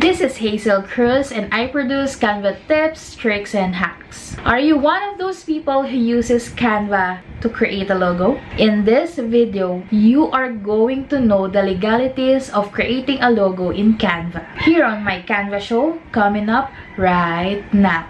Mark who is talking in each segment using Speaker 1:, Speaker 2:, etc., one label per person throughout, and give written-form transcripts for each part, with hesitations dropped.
Speaker 1: This is Hazel Cruz and I produce Canva tips, tricks, and hacks. Are you one of those people who uses Canva to create a logo? In this video, you are going to know the legalities of creating a logo in Canva. Here on my Canva show, coming up right now.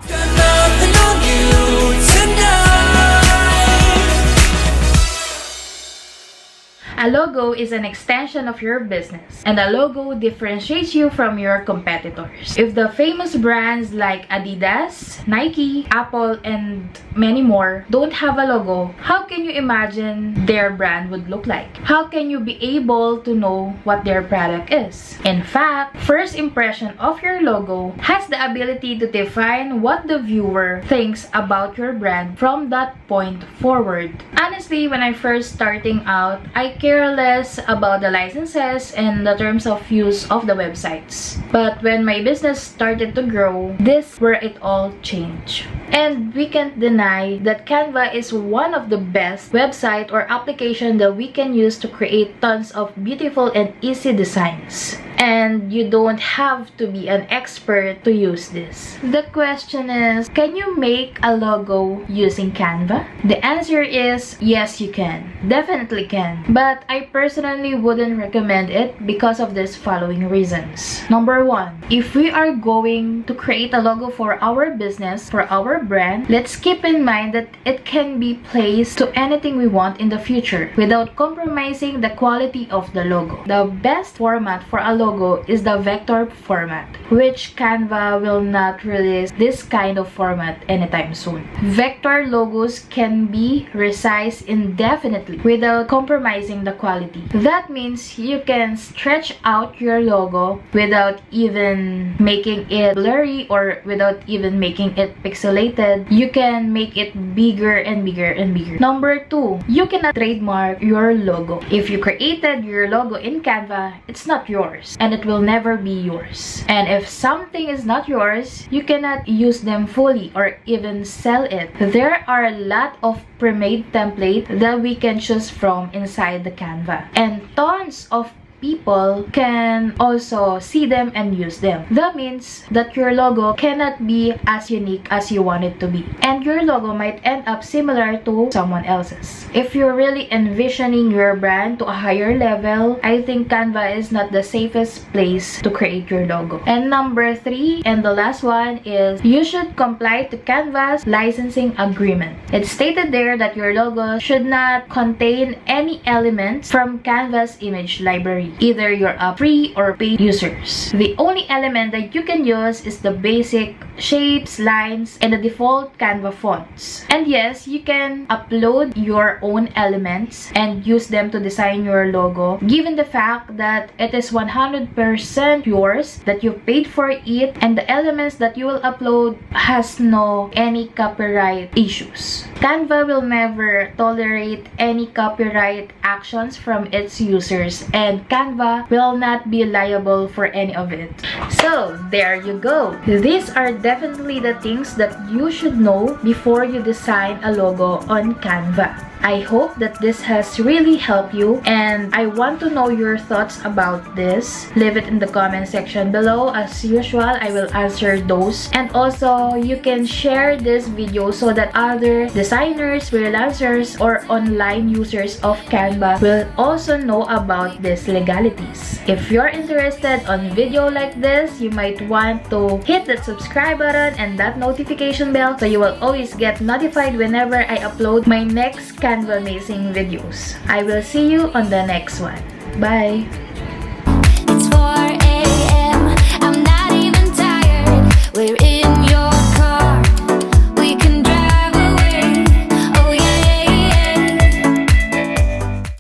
Speaker 1: A logo is an extension of your business, and a logo differentiates you from your competitors. If the famous brands like Adidas, Nike, Apple, and many more don't have a logo, how can you imagine their brand would look like? How can you be able to know what their product is? In fact, first impression of your logo has the ability to define what the viewer thinks about your brand from that point forward. Honestly, when I first starting out, I care less about the licenses and the terms of use of the websites. But when my business started to grow, this where it all changed. And we can't deny that Canva is one of the best website or application that we can use to create tons of beautiful and easy designs. And you don't have to be an expert to use this. The question is, can you make a logo using Canva? The answer is yes, you can. Definitely can. But I personally wouldn't recommend it because of these following reasons. Number one, if we are going to create a logo for our business, for our brand, let's keep in mind that it can be placed to anything we want in the future without compromising the quality of the logo. The best format for a logo is the vector format, which Canva will not release this kind of format anytime soon. Vector logos can be resized indefinitely without compromising the quality. That means you can stretch out your logo without even making it blurry or without even making it pixelated. You can make it bigger and bigger and bigger. Number two, you cannot trademark your logo. If you created your logo in Canva, it's not yours and it will never be yours. And if something is not yours, you cannot use them fully or even sell it. There are a lot of pre-made templates that we can choose from inside the Canva, and tons of people can also see them and use them. That means that your logo cannot be as unique as you want it to be, and your logo might end up similar to someone else's. If you're really envisioning your brand to a higher level, I think Canva is not the safest place to create your logo. And number three, and the last one, is you should comply to Canva's licensing agreement. It's stated there that your logo should not contain any elements from Canva's image library. Either you're a free or paid users. The only element that you can use is the basic shapes, lines, and the default Canva fonts. And yes, you can upload your own elements and use them to design your logo, given the fact that it is 100% yours, that you paid for it, and the elements that you will upload has no any copyright issues. Canva will never tolerate any copyright actions from its users, and Canva will not be liable for any of it. So there you go. These are definitely the things that you should know before you design a logo on Canva. I hope that this has really helped you, and I want to know your thoughts about this. Leave it in the comment section below. As usual, I will answer those. And also, you can share this video so that other designers, freelancers, or online users of Canva will also know about these legalities. If you're interested on video like this, you might want to hit that subscribe button and that notification bell so you will always get notified whenever I upload my next CANVAMAZING videos. I will see you on the next one. Bye!